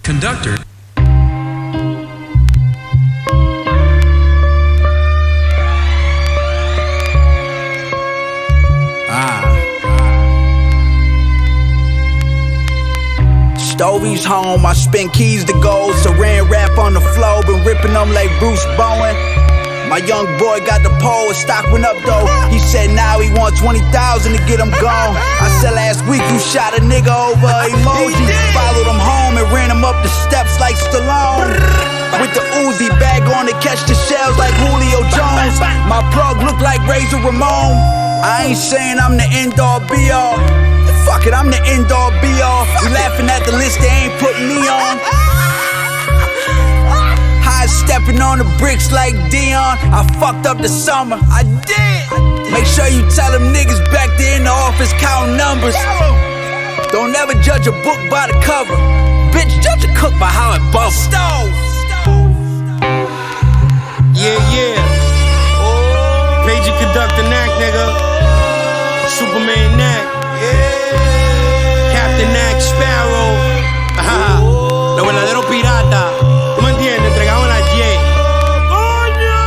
Conductor. Stovey's home, I spin keys to gold. Saran wrap on the floor, been ripping them like Bruce Bowen. My young boy got the pole, his stock went up though. He said now he want 20,000 to get him gone. I said last week you shot a nigga over emoji. Followed him home and ran him up the steps like Stallone. With the Uzi bag on to catch the shells like Julio Jones. My plug look like Razor Ramon. I ain't saying I'm the end all be all. Fuck it, I'm the end all be all. You laughing at the list they ain't putting me on. High stepping on the bricks like Dion. I fucked up the summer, I did. Make sure you tell them niggas back there in the office counting numbers. Don't ever judge a book by the cover. Bitch, judge a cook by how it bubbles. Yeah. Pager conductor Knack, nigga. Superman Knack. Captain Knack Sparrow. Los verdaderos piratas. ¿Tú me entiendes? Entregaban a Jay.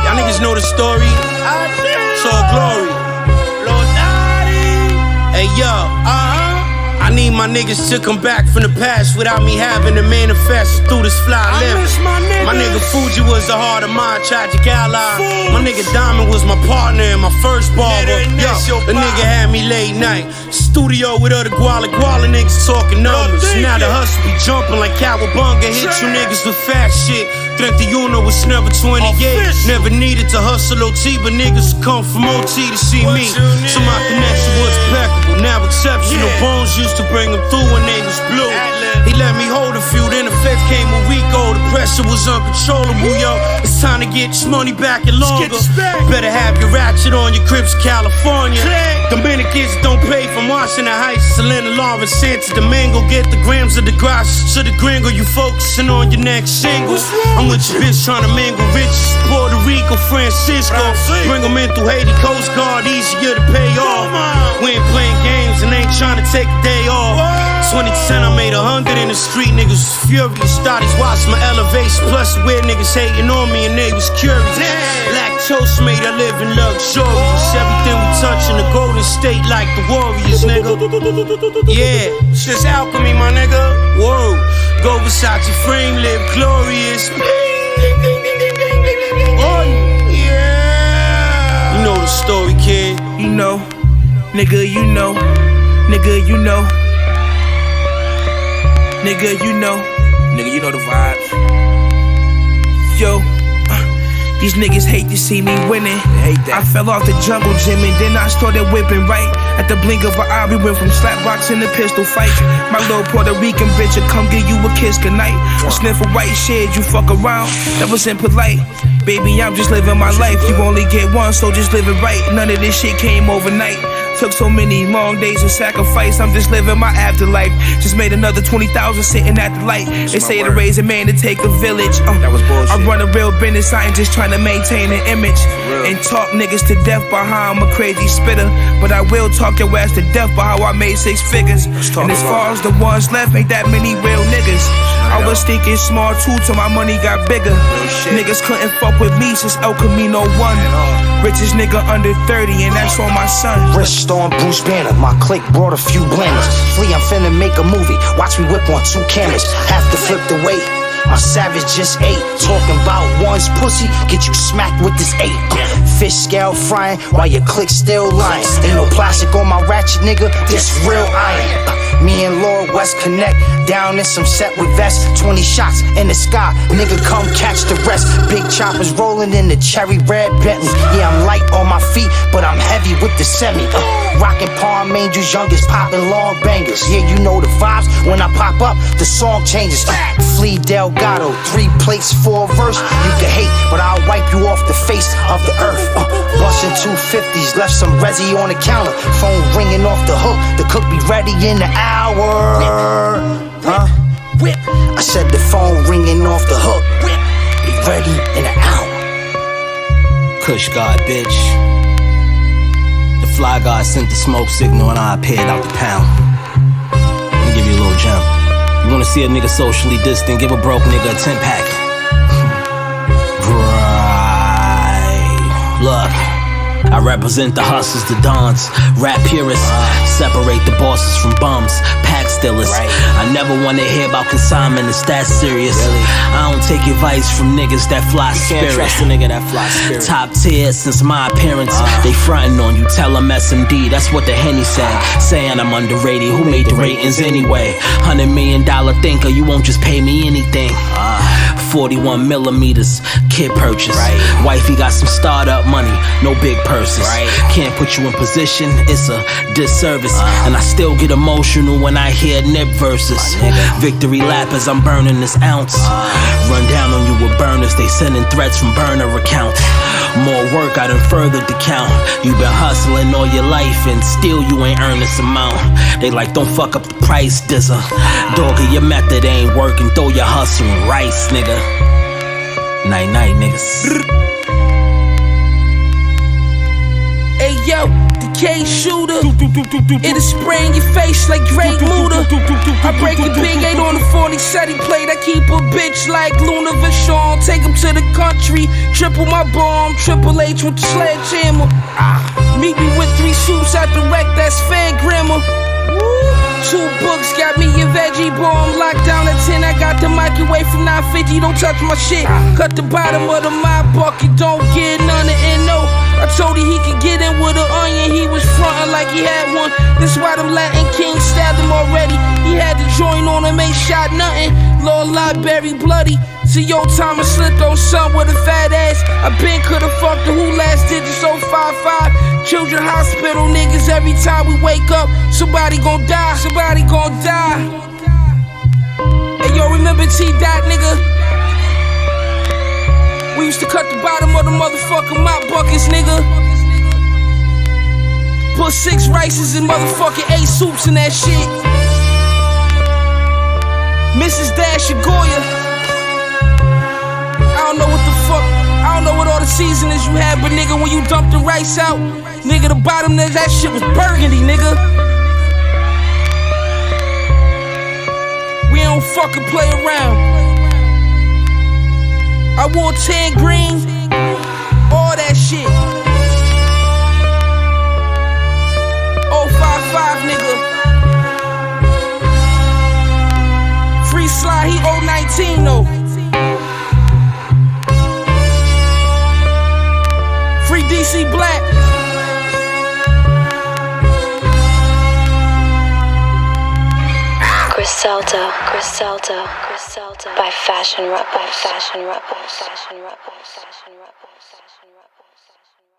Y'all niggas know the story. It's all glory. Hey yo, I need my niggas to come back from the past without me having to manifest through this fly living. My nigga Fuji was the heart of my tragic ally. My nigga Diamond was my partner and my first barber. Yo, the nigga had me late night. Studio with other Guala niggas talking numbers. Now the hustle be jumping like Cowabunga. Hit you niggas with fat shit. 31 was never 28. Never needed to hustle OT, but niggas come from OT to see me. So my connection was impeccable, now exceptional. Bones used to bring them through when they was blue. He let me hold a few, then the feds came a week old. The pressure was uncontrollable, yo. It's time to get this money back and longer. Better have your ratchet on your Crips, California. Dominicans don't pay from Washington Heights, Selena Lawrence, Santo Domingo. Get the grams of the grass to the gringo. You focusing on your next single. I'm with your bitch trying to mingle riches. Puerto Rico, Francisco. Bring them in through Haiti, Coast Guard, easier to pay off. We ain't playing games and ain't trying to take a day off. 2010 I made 100 in the street, niggas was furious. Thotties watched my elevation, plus weird niggas hating on me and they was curious. Lactose made I live in luxurious. Everything we touch in the Golden State like the Warriors, nigga. Yeah, it's just alchemy, my nigga. Whoa, go Versace frame, live glorious. Oh, yeah. You know the story, kid. You know, nigga, you know. Nigga, you know. Nigga, you know. Nigga, you know the vibes. Yo, these niggas hate to see me winning. Hate that. I fell off the jungle gym and then I started whipping right. At the blink of an eye, we went from slapboxing to pistol fight. My little Puerto Rican bitch will come give you a kiss goodnight. I sniff a white shit, you fuck around. That was impolite. Baby, I'm just living my life. You only get one, so just live it right. None of this shit came overnight. Took so many long days of sacrifice. I'm just living my afterlife. Just made another 20,000 sitting at the light. They say to raise a man to take a village. That was bullshit. I run a real business. I ain't just trying to maintain an image and talk niggas to death by how I'm a crazy spitter. But I will talk your ass to death by how I made 6 figures. And as far as the ones left, ain't that many real niggas. I was thinking small too till my money got bigger. Niggas couldn't fuck with me since El Camino 1. Richest nigga under 30 and that's on my son. Wrist on Bruce Banner, my clique brought a few blenders. Flea, I'm finna make a movie, watch me whip on 2 cameras. Have to flip the weight, my savage just ate. Talking about one's pussy, get you smacked with this 8. Fish scale frying while your clique still lying. Ain't no plastic on my ratchet, nigga, this real iron. Me and Lord West connect, down in some set with vests. 20 shots in the sky, nigga come catch the rest. Big choppers rolling in the cherry red Bentley. Yeah, I'm light on my feet, but I'm heavy with the semi. Rockin' Palm Angels, youngest poppin' long bangers. Yeah, you know the vibes, when I pop up, the song changes. Flea Delgado, 3 plates, 4 verse. You can hate, but I'll wipe you off the face of the earth. Bustin' 250s, left some resi on the counter. Phone ringing off the hook, the cook be ready in the hour. Huh? I said the phone ringing off the hook, be ready in an hour. Kush God, bitch. The fly guy sent the smoke signal and I appeared out the pound. Let me give you a little gem. You wanna see a nigga socially distant, give a broke nigga a 10-pack. Right. Look, I represent the hustlers, the dons, rap purists, separate the bosses from bums, pack stealers. I never wanna hear about consignment, it's that serious. I don't take advice from niggas that fly spirit. Can't trust a nigga that fly spirit. Top tier since my appearance. They frontin' on you, tell them SMD, that's what the Henny said. Saying I'm underrated, who made the ratings anyway? $100 million thinker, you won't just pay me anything. 41 millimeters, kid purchase. Wifey got some startup money, no big purses. Can't put you in position, it's a disservice. And I still get emotional when I hear nip verses. Victory lap as I'm burning this ounce. Run down on you with burners, they sending threats from burner accounts. More work, I done furthered the count. You been hustling all your life and still you ain't earned this amount. They like, don't fuck up the price, dizzer. Dog, your method ain't working, throw your hustle in rice, nigga. Night night, niggas. Hey yo, the K shooter. It'll spray in your face like Drake Muda. I break a big 8 on the 40 set he played. I keep a bitch like Luna Vachon. Take him to the country, triple my bomb, Triple H with the sledgehammer. Meet me with 3 suits at the wreck, that's fair grammar. 2 books got me a veggie bomb. Locked down at 10, I got the microwave from 950. Don't touch my shit. Cut the bottom of the my bucket, don't get none of NO. I told him he could get in with an onion, he was frontin' like he had one. This why them Latin kings stabbed him already. He had to join on him, ain't shot nothing. Lord Library bloody. See yo Thomas slipped on son with a fat ass. I been coulda fucked the who last digits 055. Children hospital niggas, every time we wake up, somebody gon' die, somebody gon' die. Hey yo, remember T-Dot, nigga? We used to cut the bottom of the motherfucking mop buckets, nigga. Put 6 rices and motherfucking 8 soups in that shit. Mrs. Dash Goya. I don't know what the fuck, I don't know what all the seasonings you had, but nigga, when you dumped the rice out, nigga, the bottom of that shit was burgundy, nigga. We don't fucking play around. I wore tan green, all that shit. 055, nigga. Free Sly, he 019 though. Free DC Black. Griselda, Griselda, Griselda, by Fashion Rap, by Fashion Rap, by Fashion Rap, by Fashion Rap, by Fashion Rap, by Fashion Rap.